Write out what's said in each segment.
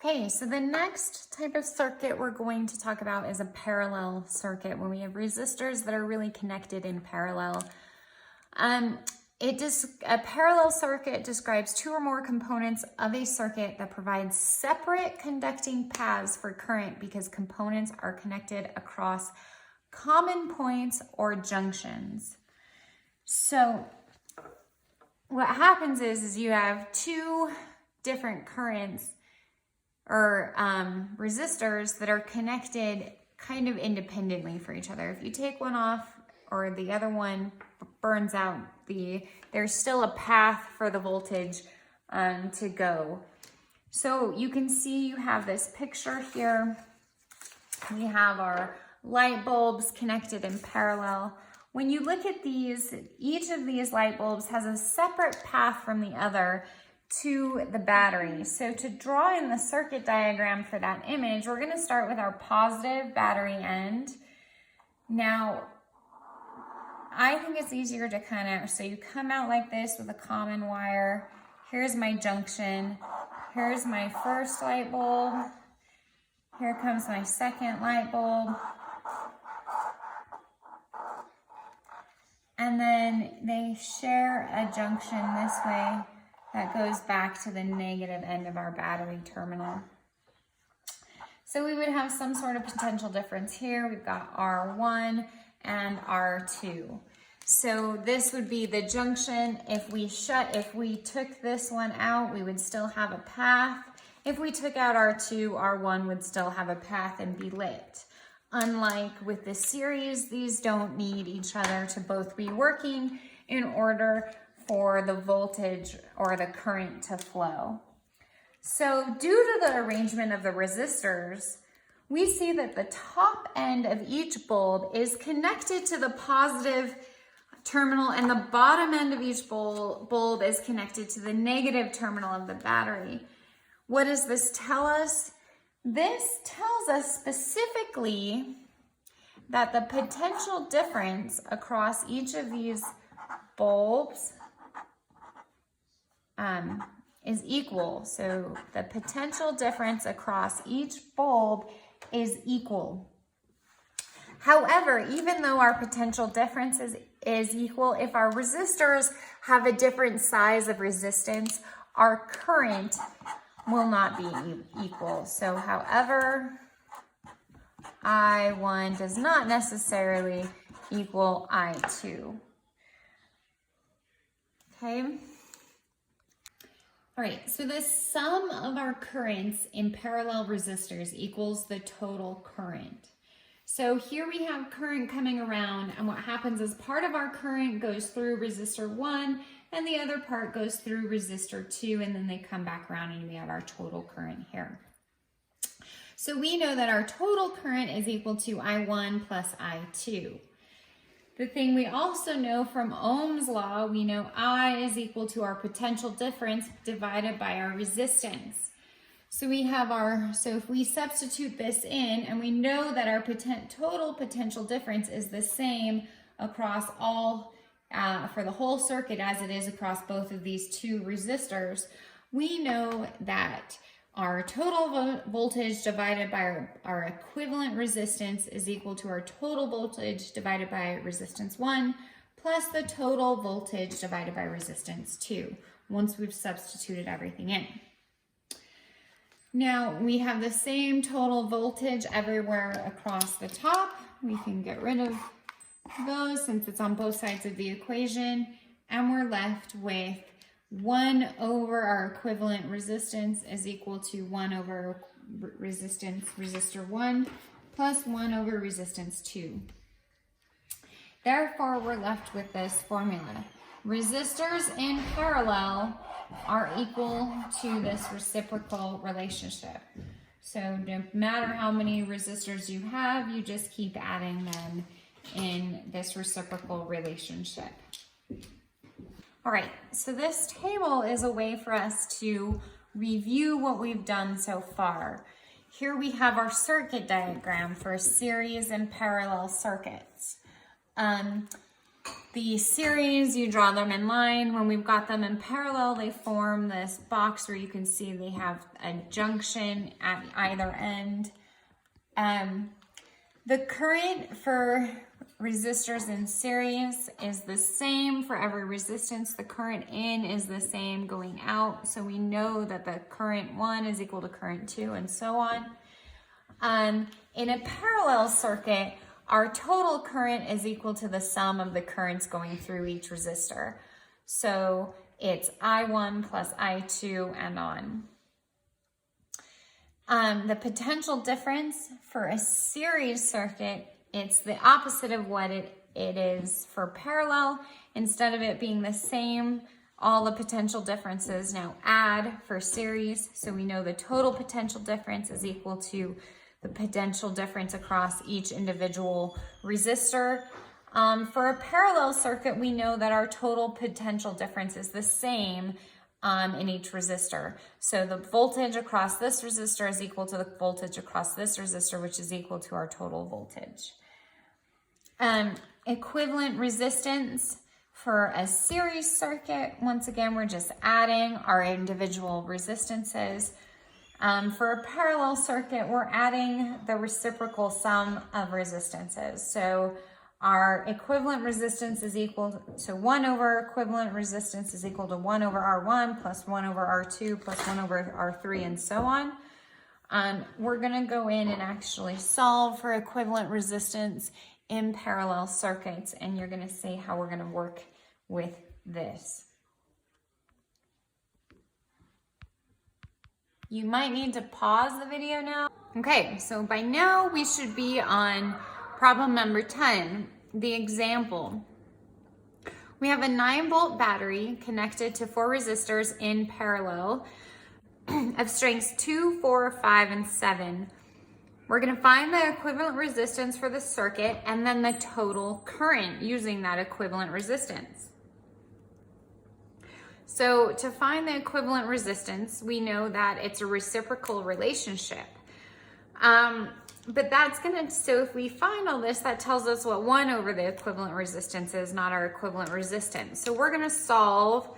Okay, so the next type of circuit we're going to talk about is a parallel circuit, when we have resistors that are really connected in parallel. A parallel circuit describes two or more components of a circuit that provides separate conducting paths for current because components are connected across common points or junctions. So what happens is you have two different currents or resistors that are connected kind of independently for each other. If you take one off or the other one burns out, there's still a path for the voltage to go. So you can see you have this picture here. We have our light bulbs connected in parallel. When you look at these, each of these light bulbs has a separate path from the other to the battery. So to draw in the circuit diagram for that image, we're going to start with our positive battery end. Now, I think it's easier to so you come out like this with a common wire. Here's my junction. Here's my first light bulb. Here comes my second light bulb. And then they share a junction this way that goes back to the negative end of our battery terminal. So we would have some sort of potential difference here. We've got R1 and R2. So this would be the junction. If we took this one out, we would still have a path. If we took out R2, R1 would still have a path and be lit. Unlike with the series, these don't need each other to both be working in order for the voltage or the current to flow. So due to the arrangement of the resistors, we see that the top end of each bulb is connected to the positive terminal and the bottom end of each bulb is connected to the negative terminal of the battery. What does this tell us? This tells us specifically that the potential difference across each of these bulbs is equal. So the potential difference across each bulb is equal. However, even though our potential difference is equal, if our resistors have a different size of resistance, our current will not be equal. So however, I1 does not necessarily equal I2. Okay. All right, so the sum of our currents in parallel resistors equals the total current. So here we have current coming around, and what happens is part of our current goes through resistor 1 and the other part goes through resistor 2, and then they come back around and we have our total current here. So we know that our total current is equal to I1 plus I2. The thing we also know from Ohm's law, we know I is equal to our potential difference divided by our resistance. So we have so if we substitute this in, and we know that our total potential difference is the same across all, for the whole circuit as it is across both of these two resistors, we know that our total voltage divided by our equivalent resistance is equal to our total voltage divided by resistance 1 plus the total voltage divided by resistance 2, once we've substituted everything in. Now we have the same total voltage everywhere across the top. We can get rid of those since it's on both sides of the equation, and we're left with 1 over our equivalent resistance is equal to 1 over resistor 1 plus 1 over resistance 2. Therefore, we're left with this formula. Resistors in parallel are equal to this reciprocal relationship. So no matter how many resistors you have, you just keep adding them in this reciprocal relationship. All right, so this table is a way for us to review what we've done so far. Here we have our circuit diagram for series and parallel circuits. the series, you draw them in line. When we've got them in parallel, they form this box where you can see they have a junction at either end. The current for resistors in series is the same for every resistance. The current in is the same going out. So we know that the current 1 is equal to current 2 and so on. In a parallel circuit, our total current is equal to the sum of the currents going through each resistor. So it's I1 plus I2 and on. The potential difference for a series circuit, it's the opposite of what it is for parallel. Instead of it being the same, all the potential differences now add for series. So we know the total potential difference is equal to the potential difference across each individual resistor. For a parallel circuit, we know that our total potential difference is the same in each resistor. So the voltage across this resistor is equal to the voltage across this resistor, which is equal to our total voltage. Equivalent resistance for a series circuit, once again, we're just adding our individual resistances. For a parallel circuit, we're adding the reciprocal sum of resistances. So our equivalent resistance is equal to 1 over equivalent resistance is equal to 1 over R1 plus 1 over R2 plus 1 over R3 and so on. We're going to go in and actually solve for equivalent resistance in parallel circuits, and you're going to see how we're going to work with this. You might need to pause the video now. Okay, so by now we should be on problem number 10, the example. We have a 9-volt battery connected to 4 resistors in parallel of strengths 2, 4, 5, and 7. We're going to find the equivalent resistance for the circuit and then the total current using that equivalent resistance. So to find the equivalent resistance, we know that it's a reciprocal relationship. But that's so if we find all this, that tells us what 1 over the equivalent resistance is, not our equivalent resistance. So we're going to solve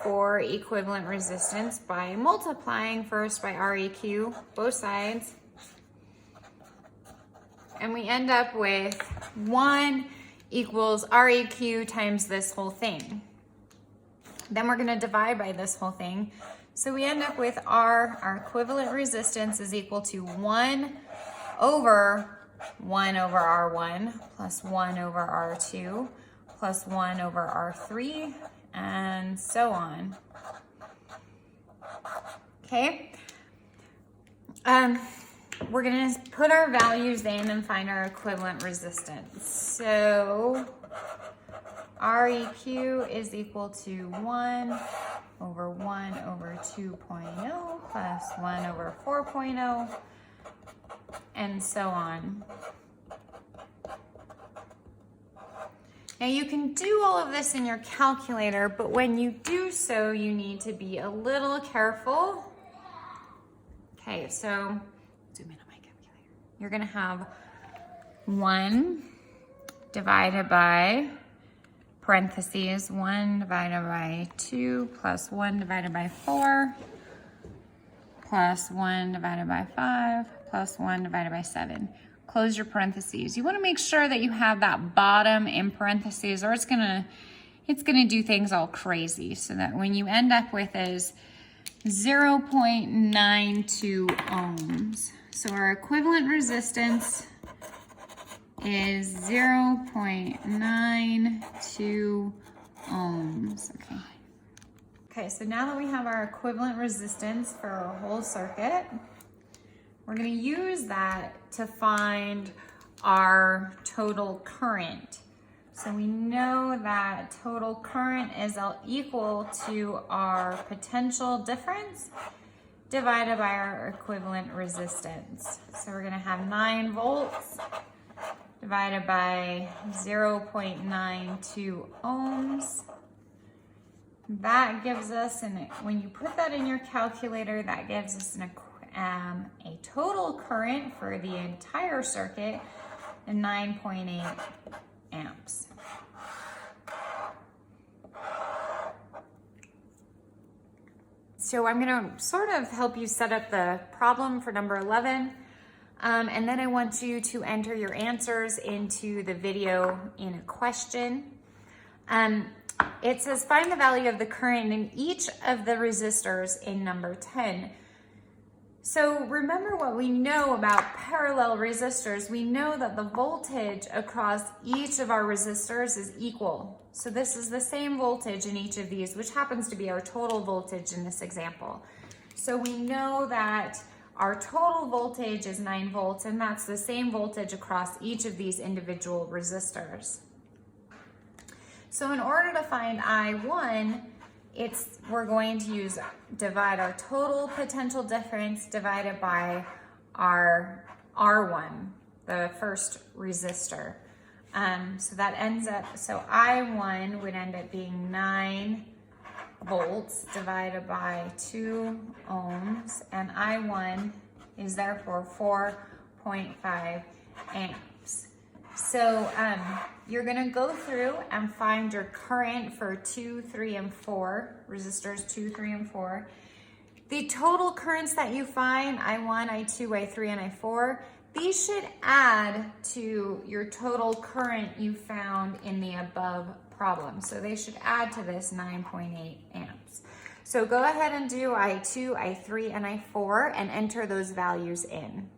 for equivalent resistance by multiplying first by REQ, both sides. And we end up with 1 equals REQ times this whole thing. Then we're going to divide by this whole thing. So we end up with our equivalent resistance is equal to 1 over R1 plus 1 over R2 plus 1 over R3 and so on. Okay. We're going to put our values in and find our equivalent resistance. So REQ is equal to 1 over 2.0 plus 1 over 4.0 and so on. Now you can do all of this in your calculator, but when you do so, you need to be a little careful. Okay, so zoom in on my calculator. You're going to have 1 divided by parentheses 1 divided by 2 plus 1 divided by 4 plus 1 divided by 5 plus 1 divided by 7. Close your parentheses. You want to make sure that you have that bottom in parentheses, or it's gonna do things all crazy, so that when you end up with is 0.92 ohms. So our equivalent resistance is 0.92 ohms. Okay, so now that we have our equivalent resistance for our whole circuit, we're going to use that to find our total current. So we know that total current is equal to our potential difference divided by our equivalent resistance. So we're going to have 9 volts divided by 0.92 ohms. That gives us, when you put that in your calculator, that gives us a total current for the entire circuit of 9.8 amps. So I'm gonna sort of help you set up the problem for number 11. And then I want you to enter your answers into the video in a question. It says find the value of the current in each of the resistors in number 10. So remember what we know about parallel resistors. We know that the voltage across each of our resistors is equal. So this is the same voltage in each of these, which happens to be our total voltage in this example. So we know that our total voltage is 9 volts, and that's the same voltage across each of these individual resistors. So in order to find I1, we're going to divide our total potential difference divided by our R1, the first resistor. So that ends up, so I1 would end up being 9 volts divided by 2 ohms, and I1 is therefore 4.5 amps. So you're gonna go through and find your current for 2, 3, and 4, resistors 2, 3, and 4. The total currents that you find, I1, I2, I3, and I4, these should add to your total current you found in the above problem. So they should add to this 9.8 amps. So go ahead and do I2, I3, and I4 and enter those values in.